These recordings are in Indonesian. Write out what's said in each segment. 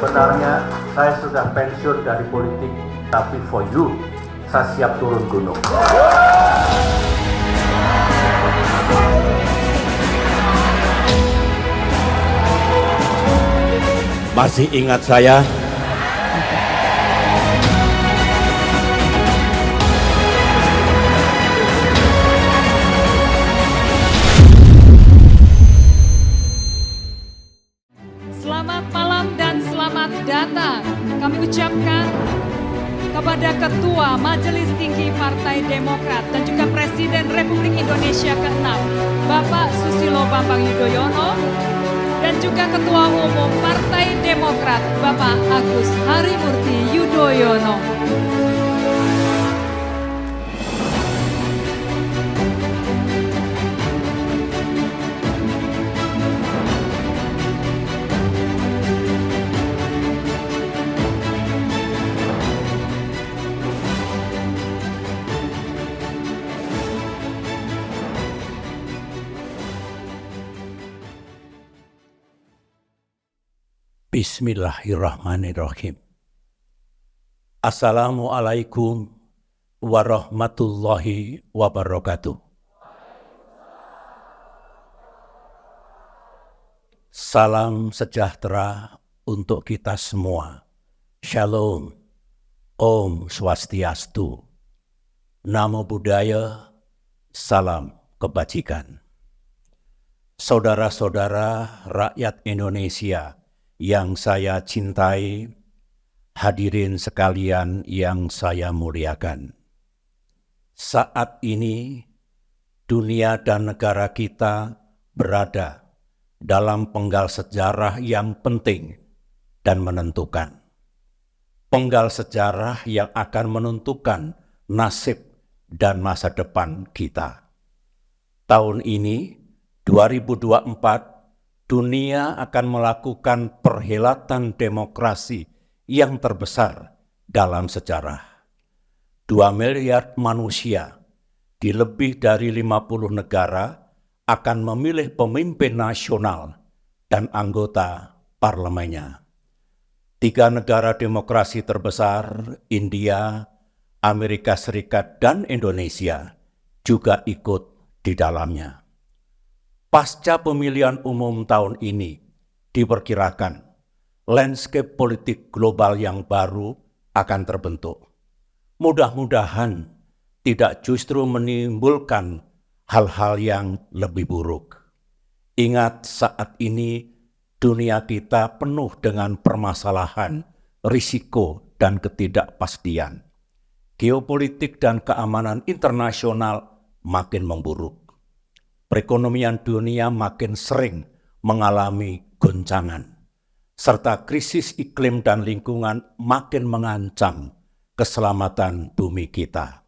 Sebenarnya saya sudah pensiun dari politik, tapi for you, saya siap turun gunung. Masih ingat saya? Selamat malam dan selamat datang kami ucapkan kepada Ketua Majelis Tinggi Partai Demokrat dan juga Presiden Republik Indonesia ke-6, Bapak Susilo Bambang Yudhoyono, dan juga Ketua Umum Partai Demokrat, Bapak Agus Harimurti Yudhoyono. Bismillahirrahmanirrahim. Assalamualaikum warahmatullahi wabarakatuh. Salam sejahtera untuk kita semua. Shalom, Om Swastiastu, Namo Buddhaya, salam kebajikan. Saudara-saudara rakyat Indonesia yang saya cintai, hadirin sekalian yang saya muliakan. Saat ini, dunia dan negara kita berada dalam penggal sejarah yang penting dan menentukan. Penggal sejarah yang akan menentukan nasib dan masa depan kita. Tahun ini, 2024, dunia akan melakukan perhelatan demokrasi yang terbesar dalam sejarah. 2 miliar manusia di lebih dari 50 negara akan memilih pemimpin nasional dan anggota parlemennya. 3 negara demokrasi terbesar, India, Amerika Serikat, dan Indonesia, juga ikut di dalamnya. Pasca pemilihan umum tahun ini, diperkirakan landscape politik global yang baru akan terbentuk. Mudah-mudahan tidak justru menimbulkan hal-hal yang lebih buruk. Ingat, saat ini dunia kita penuh dengan permasalahan, risiko, dan ketidakpastian. Geopolitik dan keamanan internasional makin memburuk. Perekonomian dunia makin sering mengalami goncangan, serta krisis iklim dan lingkungan makin mengancam keselamatan bumi kita.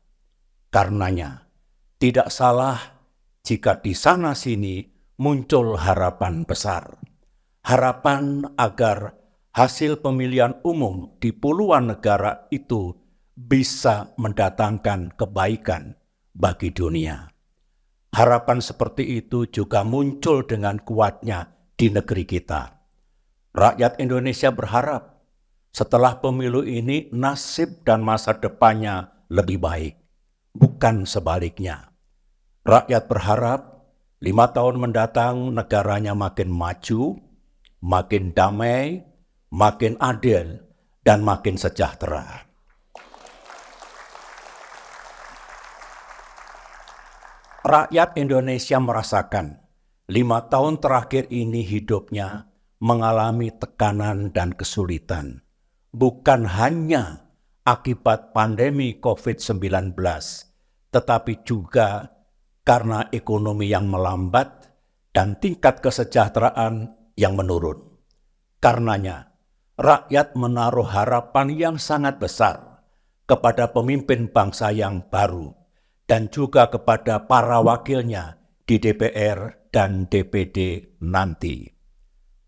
Karenanya, tidak salah jika di sana-sini muncul harapan besar. Harapan agar hasil pemilihan umum di puluhan negara itu bisa mendatangkan kebaikan bagi dunia. Harapan seperti itu juga muncul dengan kuatnya di negeri kita. Rakyat Indonesia berharap setelah pemilu ini nasib dan masa depannya lebih baik, bukan sebaliknya. Rakyat berharap 5 tahun mendatang negaranya makin maju, makin damai, makin adil, dan makin sejahtera. Rakyat Indonesia merasakan 5 tahun terakhir ini hidupnya mengalami tekanan dan kesulitan. Bukan hanya akibat pandemi COVID-19, tetapi juga karena ekonomi yang melambat dan tingkat kesejahteraan yang menurun. Karenanya, rakyat menaruh harapan yang sangat besar kepada pemimpin bangsa yang baru, dan juga kepada para wakilnya di DPR dan DPD nanti.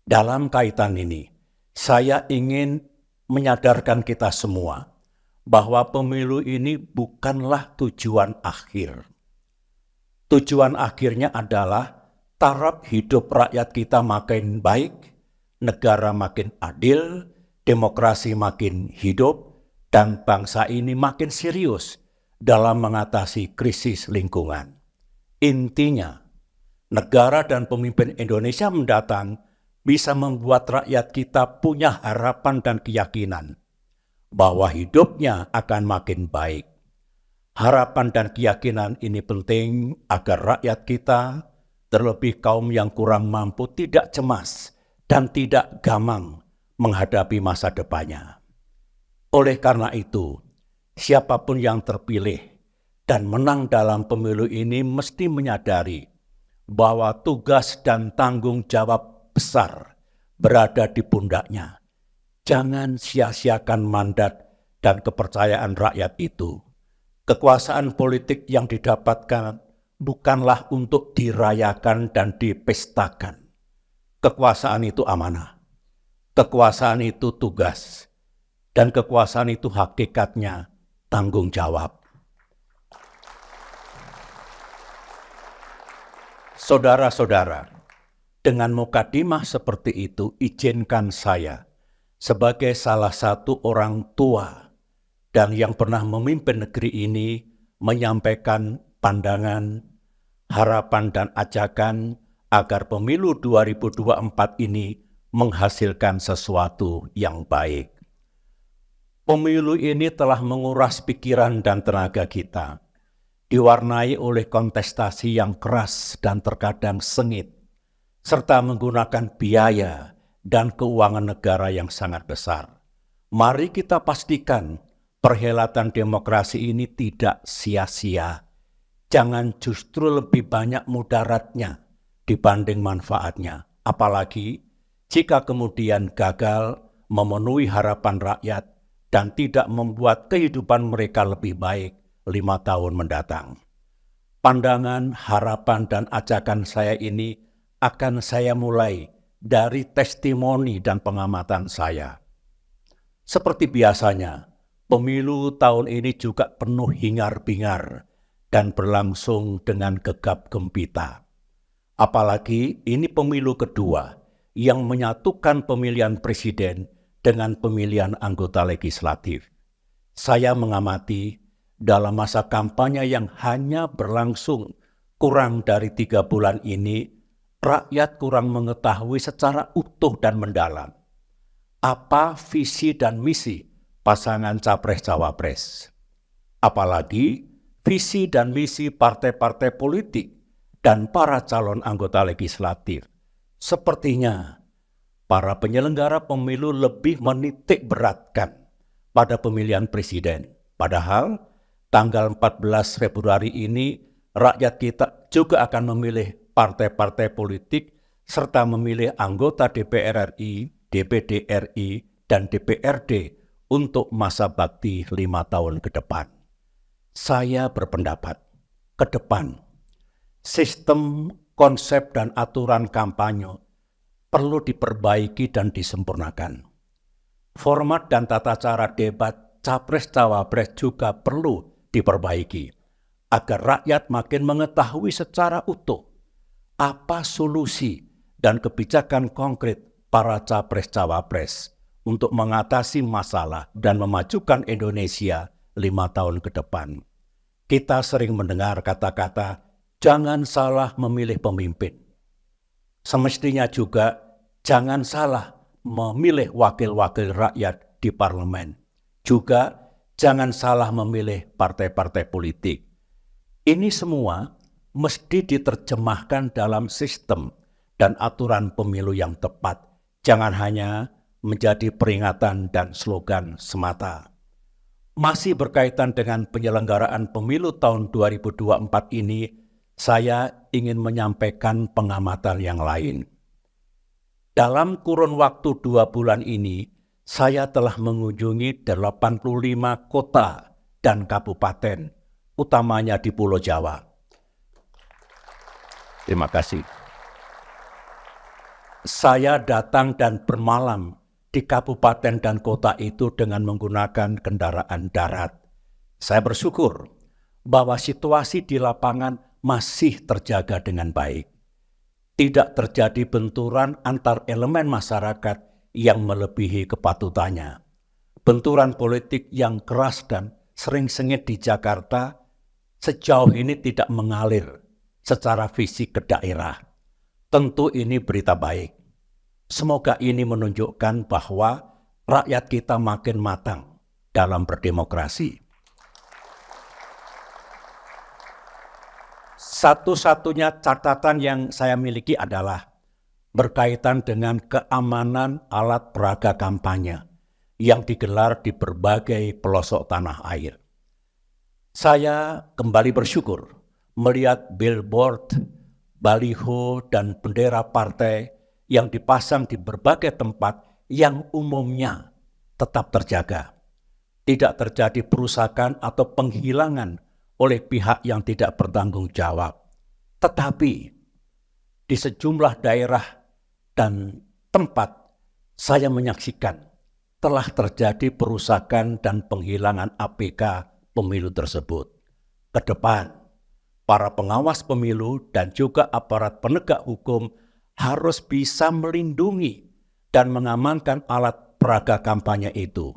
Dalam kaitan ini, saya ingin menyadarkan kita semua bahwa pemilu ini bukanlah tujuan akhir. Tujuan akhirnya adalah taraf hidup rakyat kita makin baik, negara makin adil, demokrasi makin hidup, dan bangsa ini makin serius dalam mengatasi krisis lingkungan. Intinya, negara dan pemimpin Indonesia mendatang bisa membuat rakyat kita punya harapan dan keyakinan bahwa hidupnya akan makin baik. Harapan dan keyakinan ini penting agar rakyat kita, terlebih kaum yang kurang mampu, tidak cemas dan tidak gamang menghadapi masa depannya. Oleh karena itu, siapapun yang terpilih dan menang dalam pemilu ini mesti menyadari bahwa tugas dan tanggung jawab besar berada di pundaknya. Jangan sia-siakan mandat dan kepercayaan rakyat itu. Kekuasaan politik yang didapatkan bukanlah untuk dirayakan dan dipestakan. Kekuasaan itu amanah. Kekuasaan itu tugas. Dan kekuasaan itu hakikatnya tanggung jawab. Saudara-saudara, dengan mukadimah seperti itu, izinkan saya sebagai salah satu orang tua dan yang pernah memimpin negeri ini menyampaikan pandangan, harapan dan ajakan agar pemilu 2024 ini menghasilkan sesuatu yang baik. Pemilu ini telah menguras pikiran dan tenaga kita, diwarnai oleh kontestasi yang keras dan terkadang sengit, serta menggunakan biaya dan keuangan negara yang sangat besar. Mari kita pastikan perhelatan demokrasi ini tidak sia-sia. Jangan justru lebih banyak mudaratnya dibanding manfaatnya. Apalagi jika kemudian gagal memenuhi harapan rakyat dan tidak membuat kehidupan mereka lebih baik 5 tahun mendatang. Pandangan, harapan, dan ajakan saya ini akan saya mulai dari testimoni dan pengamatan saya. Seperti biasanya, pemilu tahun ini juga penuh hingar-bingar dan berlangsung dengan gegap gempita. Apalagi ini pemilu kedua yang menyatukan pemilihan presiden dengan pemilihan anggota legislatif. Saya mengamati dalam masa kampanye yang hanya berlangsung kurang dari 3 bulan ini, rakyat kurang mengetahui secara utuh dan mendalam apa visi dan misi pasangan capres-cawapres. Apalagi visi dan misi partai-partai politik dan para calon anggota legislatif. Sepertinya para penyelenggara pemilu lebih menitik beratkan pada pemilihan presiden. Padahal tanggal 14 Februari ini rakyat kita juga akan memilih partai-partai politik serta memilih anggota DPR RI, DPD RI, dan DPRD untuk masa bakti 5 tahun ke depan. Saya berpendapat, ke depan, sistem, konsep, dan aturan kampanye perlu diperbaiki dan disempurnakan. Format dan tata cara debat capres-cawapres juga perlu diperbaiki agar rakyat makin mengetahui secara utuh apa solusi dan kebijakan konkret para capres-cawapres untuk mengatasi masalah dan memajukan Indonesia 5 tahun ke depan. Kita sering mendengar kata-kata, jangan salah memilih pemimpin. Semestinya juga jangan salah memilih wakil-wakil rakyat di parlemen. Juga jangan salah memilih partai-partai politik. Ini semua mesti diterjemahkan dalam sistem dan aturan pemilu yang tepat. Jangan hanya menjadi peringatan dan slogan semata. Masih berkaitan dengan penyelenggaraan pemilu tahun 2024 ini, saya ingin menyampaikan pengamatan yang lain. Dalam kurun waktu 2 bulan ini, saya telah mengunjungi 85 kota dan kabupaten, utamanya di Pulau Jawa. Terima kasih. Saya datang dan bermalam di kabupaten dan kota itu dengan menggunakan kendaraan darat. Saya bersyukur bahwa situasi di lapangan masih terjaga dengan baik. Tidak terjadi benturan antar elemen masyarakat yang melebihi kepatutannya. Benturan politik yang keras dan sering sengit di Jakarta sejauh ini tidak mengalir secara fisik ke daerah. Tentu ini berita baik. Semoga ini menunjukkan bahwa rakyat kita makin matang dalam berdemokrasi. Satu-satunya catatan yang saya miliki adalah berkaitan dengan keamanan alat peraga kampanye yang digelar di berbagai pelosok tanah air. Saya kembali bersyukur melihat billboard, baliho, dan bendera partai yang dipasang di berbagai tempat yang umumnya tetap terjaga. Tidak terjadi perusakan atau penghilangan oleh pihak yang tidak bertanggung jawab. Tetapi di sejumlah daerah dan tempat saya menyaksikan telah terjadi perusakan dan penghilangan APK pemilu tersebut. Ke depan, para pengawas pemilu dan juga aparat penegak hukum harus bisa melindungi dan mengamankan alat peraga kampanye itu,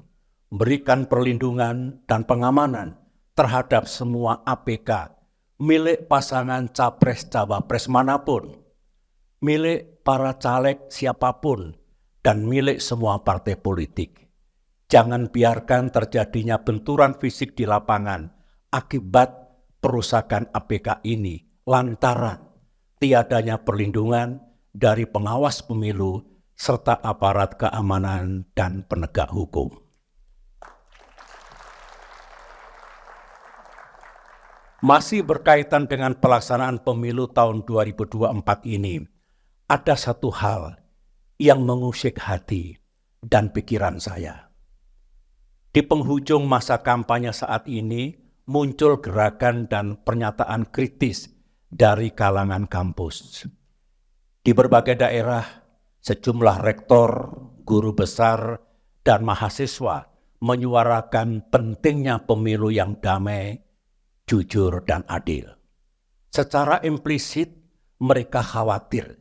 memberikan perlindungan dan pengamanan terhadap semua APK milik pasangan capres-cawapres manapun, milik para caleg siapapun, dan milik semua partai politik. Jangan biarkan terjadinya benturan fisik di lapangan akibat perusakan APK ini lantaran tiadanya perlindungan dari pengawas pemilu serta aparat keamanan dan penegak hukum. Masih berkaitan dengan pelaksanaan pemilu tahun 2024 ini, ada satu hal yang mengusik hati dan pikiran saya. Di penghujung masa kampanye saat ini, muncul gerakan dan pernyataan kritis dari kalangan kampus. Di berbagai daerah, sejumlah rektor, guru besar, dan mahasiswa menyuarakan pentingnya pemilu yang damai, jujur, dan adil. Secara implisit, mereka khawatir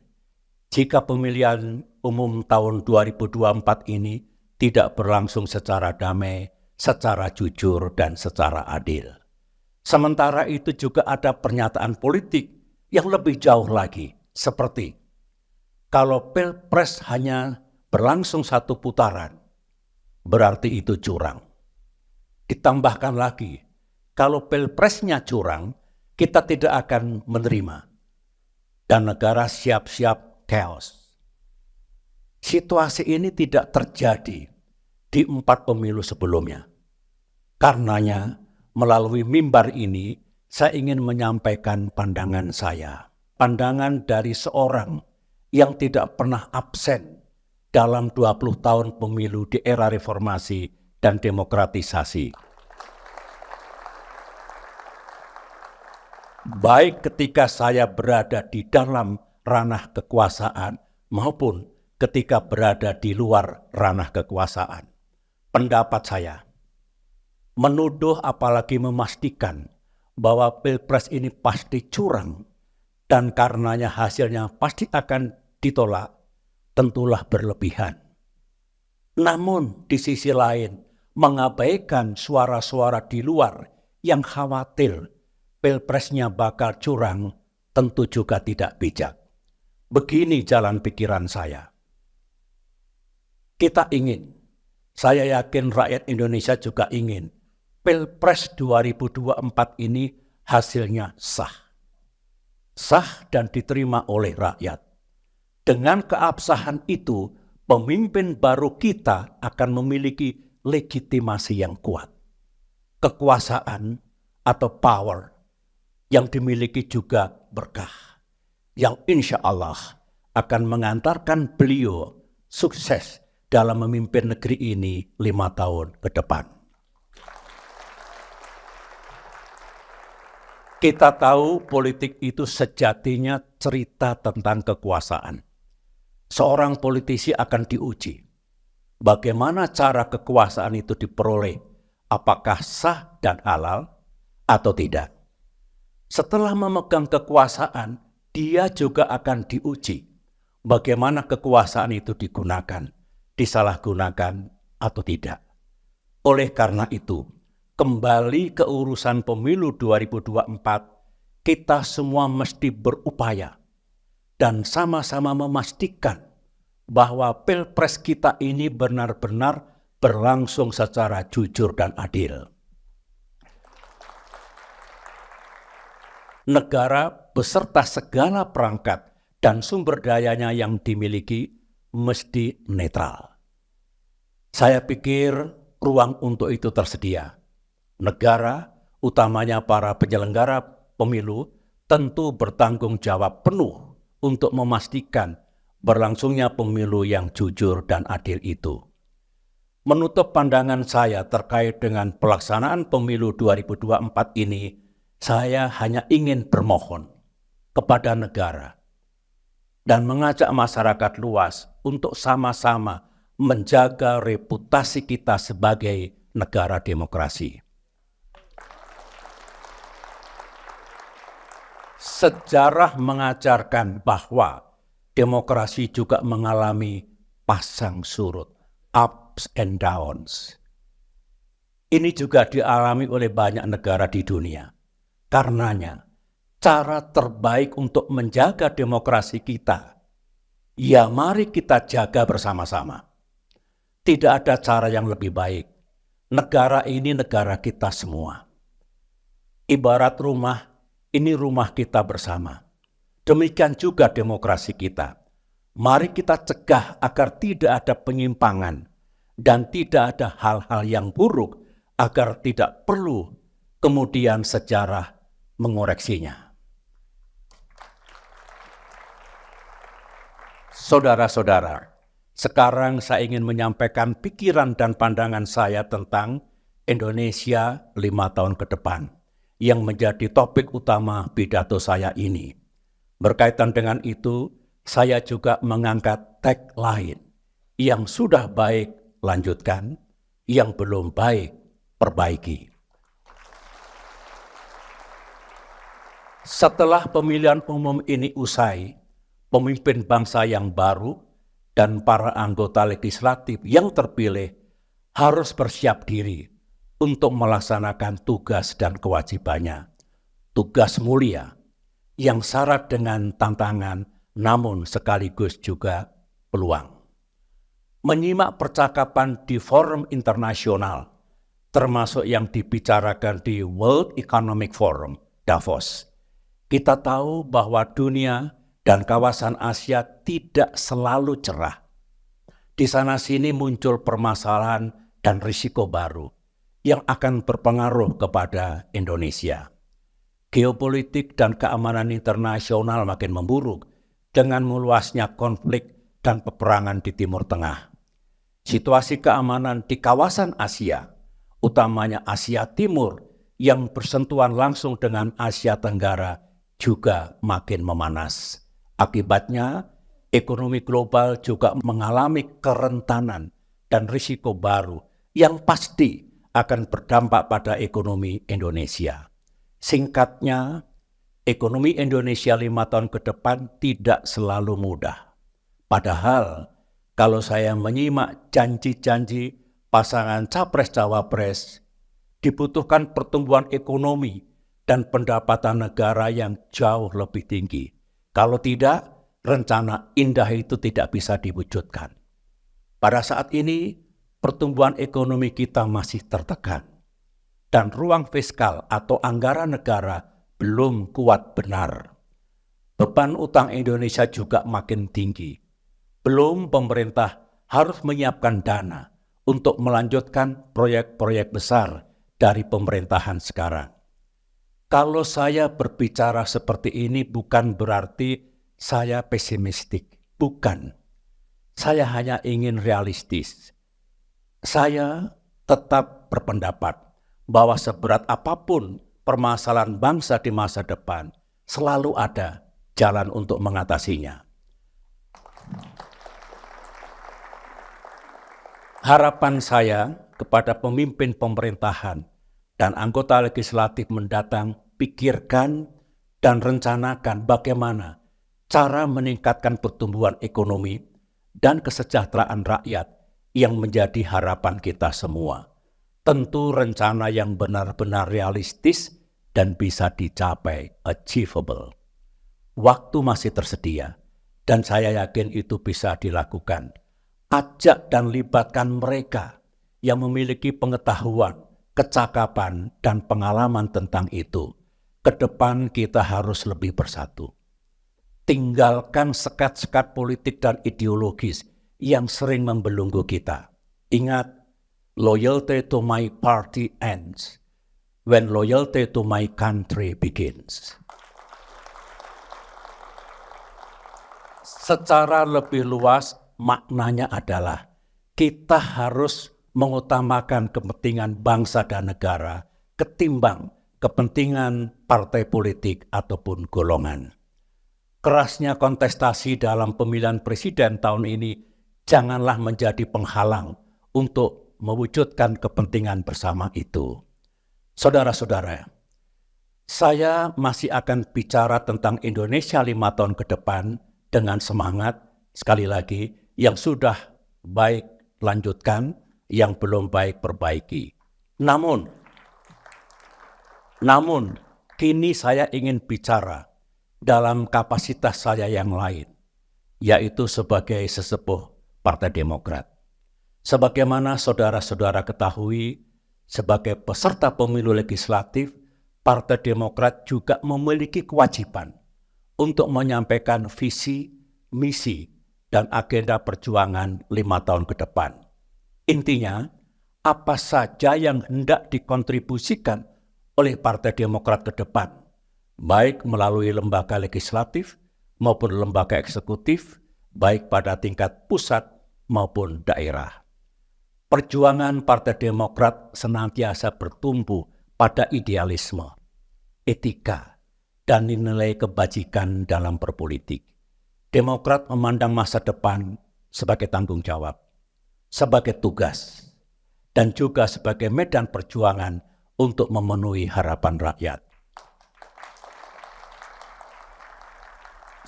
jika pemilihan umum tahun 2024 ini tidak berlangsung secara damai, secara jujur, dan secara adil. Sementara itu juga ada pernyataan politik yang lebih jauh lagi, seperti kalau pilpres hanya berlangsung satu putaran, berarti itu curang. Ditambahkan lagi, kalau pilpresnya curang, kita tidak akan menerima. Dan negara siap-siap chaos. Situasi ini tidak terjadi di 4 pemilu sebelumnya. Karenanya, melalui mimbar ini, saya ingin menyampaikan pandangan saya. Pandangan dari seorang yang tidak pernah absen dalam 20 tahun pemilu di era reformasi dan demokratisasi. Baik ketika saya berada di dalam ranah kekuasaan maupun ketika berada di luar ranah kekuasaan. Pendapat saya, menuduh apalagi memastikan bahwa pilpres ini pasti curang dan karenanya hasilnya pasti akan ditolak, tentulah berlebihan. Namun di sisi lain, mengabaikan suara-suara di luar yang khawatir pilpresnya bakal curang tentu juga tidak bijak. Begini jalan pikiran saya. Kita ingin, saya yakin rakyat Indonesia juga ingin, Pilpres 2024 ini hasilnya sah. Sah dan diterima oleh rakyat. Dengan keabsahan itu, pemimpin baru kita akan memiliki legitimasi yang kuat. Kekuasaan atau power yang dimiliki juga berkah, yang insya Allah akan mengantarkan beliau sukses dalam memimpin negeri ini 5 tahun ke depan. Kita tahu politik itu sejatinya cerita tentang kekuasaan. Seorang politisi akan diuji. Bagaimana cara kekuasaan itu diperoleh? Apakah sah dan halal atau tidak? Setelah memegang kekuasaan, dia juga akan diuji. Bagaimana kekuasaan itu digunakan? disalahgunakan atau tidak. Oleh karena itu, kembali ke urusan pemilu 2024, kita semua mesti berupaya dan sama-sama memastikan bahwa Pilpres kita ini benar-benar berlangsung secara jujur dan adil. Negara beserta segala perangkat dan sumber dayanya yang dimiliki mesti netral. Saya pikir ruang untuk itu tersedia. Negara, utamanya para penyelenggara pemilu, tentu bertanggung jawab penuh untuk memastikan berlangsungnya pemilu yang jujur dan adil itu. Menutup pandangan saya terkait dengan pelaksanaan pemilu 2024 ini, saya hanya ingin bermohon kepada negara dan mengajak masyarakat luas untuk sama-sama menjaga reputasi kita sebagai negara demokrasi. Sejarah mengajarkan bahwa demokrasi juga mengalami pasang surut, ups and downs. Ini juga dialami oleh banyak negara di dunia. Karenanya, cara terbaik untuk menjaga demokrasi kita, ya mari kita jaga bersama-sama. Tidak ada cara yang lebih baik. Negara ini negara kita semua. Ibarat rumah, ini rumah kita bersama. Demikian juga demokrasi kita. Mari kita cegah agar tidak ada penyimpangan dan tidak ada hal-hal yang buruk agar tidak perlu kemudian sejarah mengoreksinya. Saudara-saudara, sekarang saya ingin menyampaikan pikiran dan pandangan saya tentang Indonesia 5 tahun ke depan yang menjadi topik utama pidato saya ini. Berkaitan dengan itu, saya juga mengangkat tagline, yang sudah baik lanjutkan, yang belum baik perbaiki. Setelah pemilihan umum ini usai, pemimpin bangsa yang baru dan para anggota legislatif yang terpilih harus bersiap diri untuk melaksanakan tugas dan kewajibannya. Tugas mulia yang syarat dengan tantangan namun sekaligus juga peluang. Menyimak percakapan di forum internasional, termasuk yang dibicarakan di World Economic Forum, Davos, kita tahu bahwa dunia dan kawasan Asia tidak selalu cerah. Di sana-sini muncul permasalahan dan risiko baru yang akan berpengaruh kepada Indonesia. Geopolitik dan keamanan internasional makin memburuk dengan meluasnya konflik dan peperangan di Timur Tengah. Situasi keamanan di kawasan Asia, utamanya Asia Timur yang bersentuhan langsung dengan Asia Tenggara, juga makin memanas. Akibatnya, ekonomi global juga mengalami kerentanan dan risiko baru yang pasti akan berdampak pada ekonomi Indonesia. Singkatnya, ekonomi Indonesia 5 tahun ke depan tidak selalu mudah. Padahal, kalau saya menyimak janji-janji pasangan Capres-Cawapres, dibutuhkan pertumbuhan ekonomi dan pendapatan negara yang jauh lebih tinggi. Kalau tidak, rencana indah itu tidak bisa diwujudkan. Pada saat ini, pertumbuhan ekonomi kita masih tertekan. Dan ruang fiskal atau anggaran negara belum kuat benar. Beban utang Indonesia juga makin tinggi. Belum pemerintah harus menyiapkan dana untuk melanjutkan proyek-proyek besar dari pemerintahan sekarang. Kalau saya berbicara seperti ini bukan berarti saya pesimistik. Bukan. Saya hanya ingin realistis. Saya tetap berpendapat bahwa seberat apapun permasalahan bangsa di masa depan, selalu ada jalan untuk mengatasinya. Harapan saya kepada pemimpin pemerintahan dan anggota legislatif mendatang, pikirkan dan rencanakan bagaimana cara meningkatkan pertumbuhan ekonomi dan kesejahteraan rakyat yang menjadi harapan kita semua. Tentu rencana yang benar-benar realistis dan bisa dicapai, achievable. Waktu masih tersedia, dan saya yakin itu bisa dilakukan. Ajak dan libatkan mereka yang memiliki pengetahuan, kecakapan, dan pengalaman tentang itu. Ke depan kita harus lebih bersatu. Tinggalkan sekat-sekat politik dan ideologis yang sering membelenggu kita. Ingat, loyalty to my party ends when loyalty to my country begins. Secara lebih luas, maknanya adalah kita harus mengutamakan kepentingan bangsa dan negara ketimbang kepentingan partai politik ataupun golongan. Kerasnya kontestasi dalam pemilihan presiden tahun ini janganlah menjadi penghalang untuk mewujudkan kepentingan bersama itu. Saudara-saudara, saya masih akan bicara tentang Indonesia 5 tahun ke depan dengan semangat, sekali lagi, yang sudah baik lanjutkan, yang belum baik perbaiki. Namun, kini saya ingin bicara dalam kapasitas saya yang lain, yaitu sebagai sesepuh Partai Demokrat. Sebagaimana saudara-saudara ketahui, sebagai peserta pemilu legislatif, Partai Demokrat juga memiliki kewajiban untuk menyampaikan visi, misi, dan agenda perjuangan 5 tahun ke depan. Intinya, apa saja yang hendak dikontribusikan oleh Partai Demokrat ke depan, baik melalui lembaga legislatif maupun lembaga eksekutif, baik pada tingkat pusat maupun daerah. Perjuangan Partai Demokrat senantiasa bertumbuh pada idealisme, etika, dan nilai kebajikan dalam berpolitik. Demokrat memandang masa depan sebagai tanggung jawab, sebagai tugas, dan juga sebagai medan perjuangan untuk memenuhi harapan rakyat.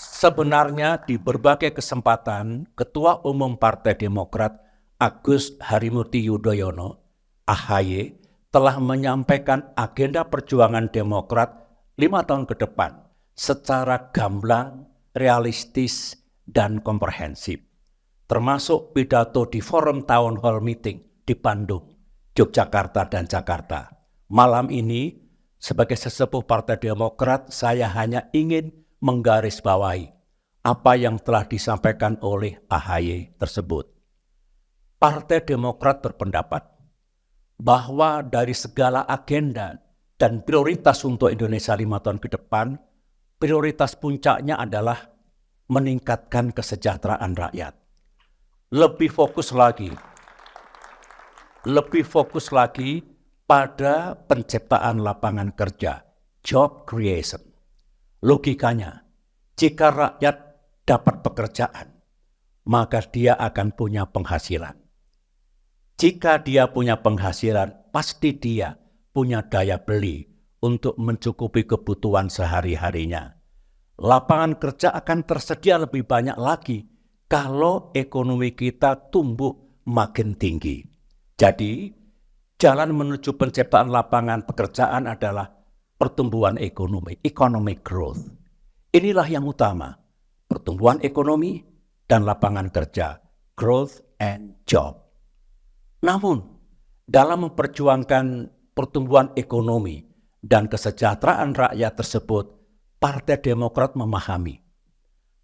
Sebenarnya di berbagai kesempatan, Ketua Umum Partai Demokrat Agus Harimurti Yudhoyono, AHY, telah menyampaikan agenda perjuangan Demokrat 5 tahun ke depan secara gamblang, realistis, dan komprehensif, termasuk pidato di forum Town Hall Meeting di Bandung, Yogyakarta, dan Jakarta. Malam ini, sebagai sesepuh Partai Demokrat, saya hanya ingin menggarisbawahi apa yang telah disampaikan oleh AHY tersebut. Partai Demokrat berpendapat bahwa dari segala agenda dan prioritas untuk Indonesia 5 tahun ke depan, prioritas puncaknya adalah meningkatkan kesejahteraan rakyat. Lebih fokus lagi pada penciptaan lapangan kerja, job creation. Logikanya, jika rakyat dapat pekerjaan, maka dia akan punya penghasilan. Jika dia punya penghasilan, pasti dia punya daya beli untuk mencukupi kebutuhan sehari-harinya. Lapangan kerja akan tersedia lebih banyak lagi kalau ekonomi kita tumbuh makin tinggi. Jadi, jalan menuju penciptaan lapangan pekerjaan adalah pertumbuhan ekonomi, economic growth. Inilah yang utama, pertumbuhan ekonomi dan lapangan kerja, growth and job. Namun, dalam memperjuangkan pertumbuhan ekonomi dan kesejahteraan rakyat tersebut, Partai Demokrat memahami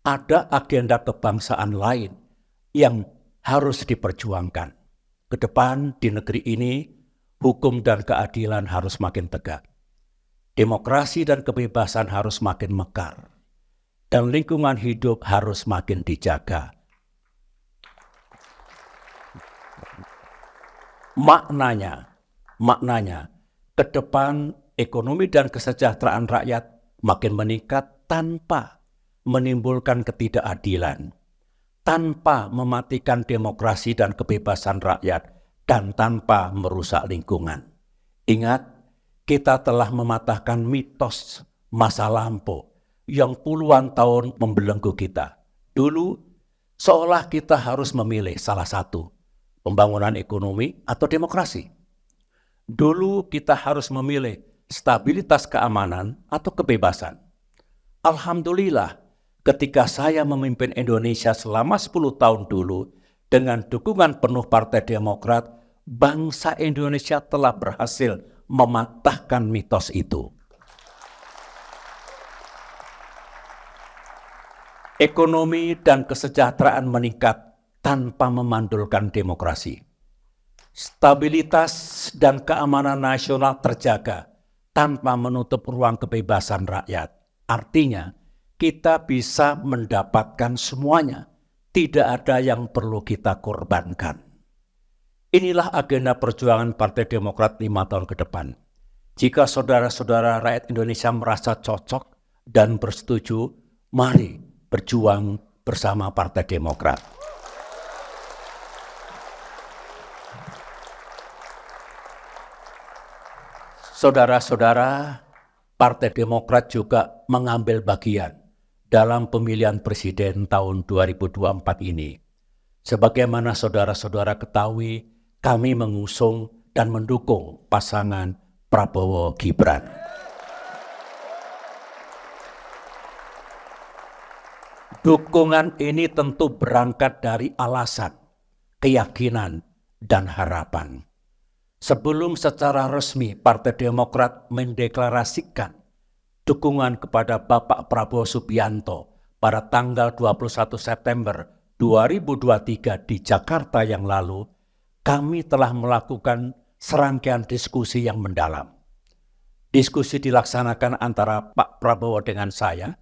ada agenda kebangsaan lain yang harus diperjuangkan. Ke depan di negeri ini, hukum dan keadilan harus makin tegak. Demokrasi dan kebebasan harus makin mekar. Dan lingkungan hidup harus makin dijaga. Maknanya, ke depan ekonomi dan kesejahteraan rakyat makin meningkat tanpa menimbulkan ketidakadilan, tanpa mematikan demokrasi dan kebebasan rakyat, dan tanpa merusak lingkungan. Ingat, kita telah mematahkan mitos masa lampau yang puluhan tahun membelenggu kita. Dulu, seolah kita harus memilih salah satu, pembangunan ekonomi atau demokrasi. Dulu kita harus memilih stabilitas keamanan atau kebebasan. Alhamdulillah, ketika saya memimpin Indonesia selama 10 tahun dulu, dengan dukungan penuh Partai Demokrat, bangsa Indonesia telah berhasil mematahkan mitos itu. Ekonomi dan kesejahteraan meningkat tanpa memandulkan demokrasi. Stabilitas dan keamanan nasional terjaga tanpa menutup ruang kebebasan rakyat. Artinya, kita bisa mendapatkan semuanya. Tidak ada yang perlu kita korbankan. Inilah agenda perjuangan Partai Demokrat 5 tahun ke depan. Jika saudara-saudara rakyat Indonesia merasa cocok dan bersetuju, mari berjuang bersama Partai Demokrat. Saudara-saudara, Partai Demokrat juga mengambil bagian dalam pemilihan presiden tahun 2024 ini. Sebagaimana saudara-saudara ketahui, kami mengusung dan mendukung pasangan Prabowo Gibran. Dukungan ini tentu berangkat dari alasan, keyakinan, dan harapan. Sebelum secara resmi Partai Demokrat mendeklarasikan dukungan kepada Bapak Prabowo Subianto pada tanggal 21 September 2023 di Jakarta yang lalu, kami telah melakukan serangkaian diskusi yang mendalam. Diskusi dilaksanakan antara Pak Prabowo dengan saya,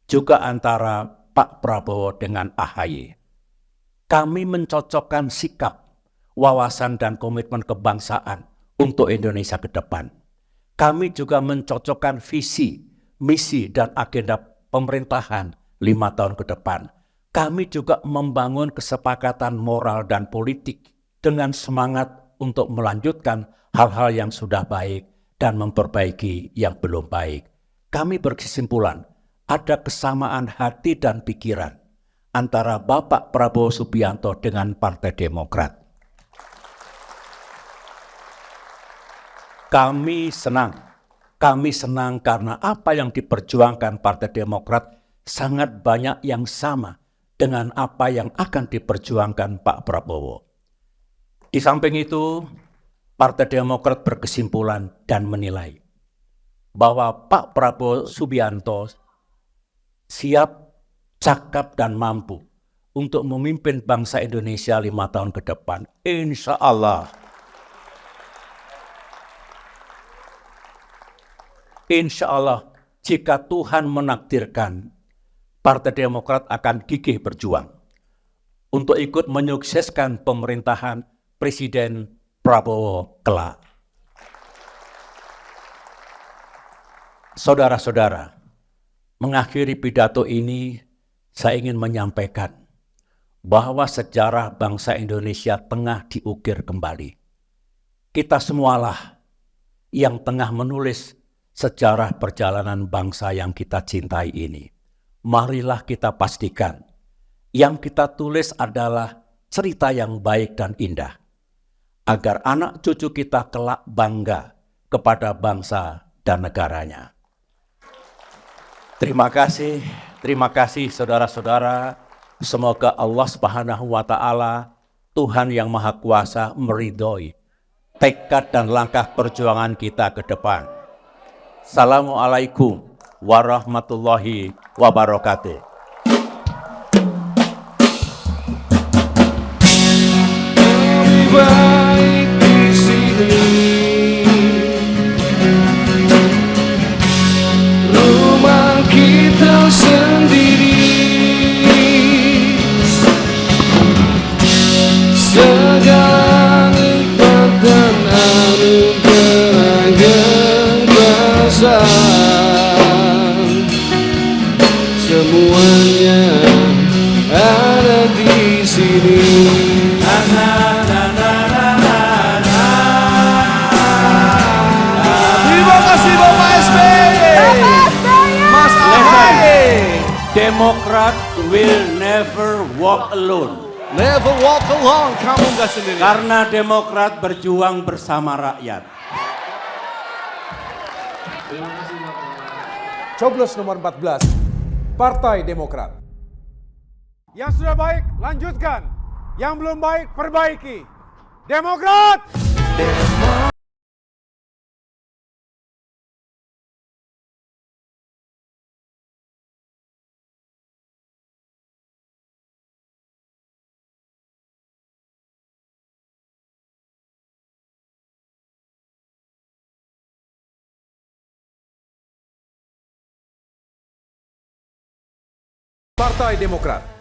juga antara Pak Prabowo dengan AHY. Kami mencocokkan sikap, wawasan dan komitmen kebangsaan untuk Indonesia ke depan. Kami juga mencocokkan visi, misi dan agenda pemerintahan 5 tahun ke depan. Kami juga membangun kesepakatan moral dan politik dengan semangat untuk melanjutkan hal-hal yang sudah baik dan memperbaiki yang belum baik. Kami berkesimpulan ada kesamaan hati dan pikiran antara Bapak Prabowo Subianto dengan Partai Demokrat. Kami senang karena apa yang diperjuangkan Partai Demokrat sangat banyak yang sama dengan apa yang akan diperjuangkan Pak Prabowo. Di samping itu, Partai Demokrat berkesimpulan dan menilai bahwa Pak Prabowo Subianto siap, cakap, dan mampu untuk memimpin bangsa Indonesia 5 tahun ke depan. Insya Allah. Insya Allah, jika Tuhan menakdirkan, Partai Demokrat akan gigih berjuang untuk ikut menyukseskan pemerintahan Presiden Prabowo kelak. Saudara-saudara, mengakhiri pidato ini, saya ingin menyampaikan bahwa sejarah bangsa Indonesia tengah diukir kembali. Kita semualah yang tengah menulis sejarah perjalanan bangsa yang kita cintai ini. Marilah kita pastikan yang kita tulis adalah cerita yang baik dan indah, agar anak cucu kita kelak bangga kepada bangsa dan negaranya. Terima kasih saudara-saudara. Semoga Allah Subhanahu wa Ta'ala, Tuhan yang Maha Kuasa, meridhoi tekad dan langkah perjuangan kita ke depan. Assalamualaikum warahmatullahi wabarakatuh. Lebih baik di sini, rumah kita sendiri, segala nikmat dan anugerah yang semuanya ada di sini. Terima kasih Bapak SBY. Mas AHY. Democrat will never walk alone. Never walk alone, kamu nggak sendiri. Karena Demokrat berjuang bersama rakyat. Coblos nomor 14, Partai Demokrat. Yang sudah baik, lanjutkan. Yang belum baik, perbaiki. Demokrat! Partai Demokrat.